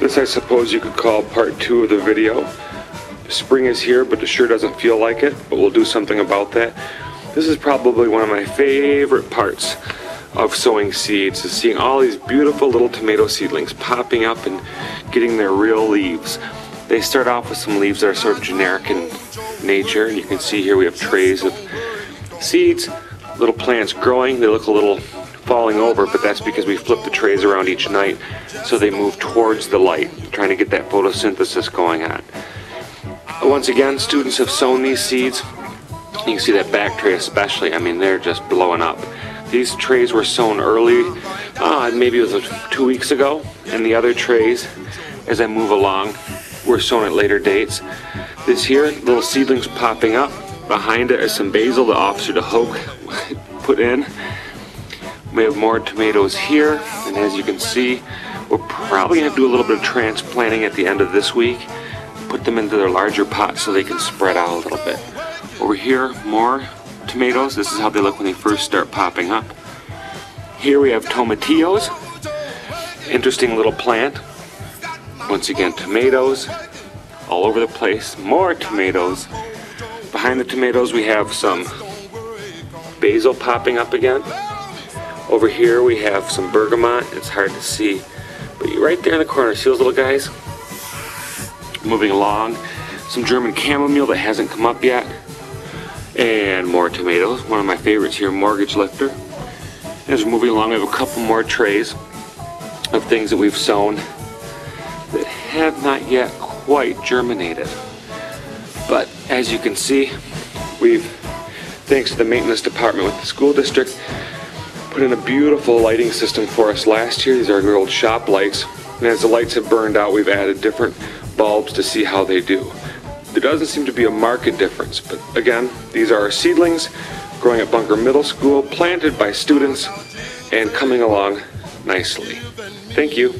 This, I suppose you could call part 2 of the video. Spring is here, but it sure doesn't feel like it, but we'll do something about that. This is probably one of my favorite parts of sowing seeds, is seeing all these beautiful little tomato seedlings popping up and getting their real leaves. They start off with some leaves that are sort of generic in nature, and you can see here we have trays of seeds, little plants growing. They look a little falling over, but that's because we flip the trays around each night so they move towards the light, trying to get that photosynthesis going on. Once again, students have sown these seeds. You can see that back tray especially. I mean, they're just blowing up. These trays were sown early, maybe it was 2 weeks ago, and the other trays, as I move along, were sown at later dates. This here, little seedlings popping up. Behind it is some basil the officer to Hoke put in. We have more tomatoes here, and as you can see, we're probably going to do a little bit of transplanting at the end of this week. Put them into their larger pots so they can spread out a little bit. Over here, more tomatoes. This is how they look when they first start popping up. Here we have tomatillos. Interesting little plant. Once again, tomatoes all over the place. More tomatoes. Behind the tomatoes we have some basil popping up again. Over here we have some bergamot. It's hard to see, but right there in the corner, see those little guys? Moving along, some German chamomile that hasn't come up yet. And more tomatoes. One of my favorites here, mortgage lifter. As we're moving along, we have a couple more trays of things that we've sown that have not yet quite germinated. But as you can see, we've, thanks to the maintenance department with the school district, put in a beautiful lighting system for us last year. These are our old shop lights. And as the lights have burned out, we've added different bulbs to see how they do. There doesn't seem to be a marked difference, but again, these are our seedlings growing at Bunker Middle School, planted by students and coming along nicely. Thank you.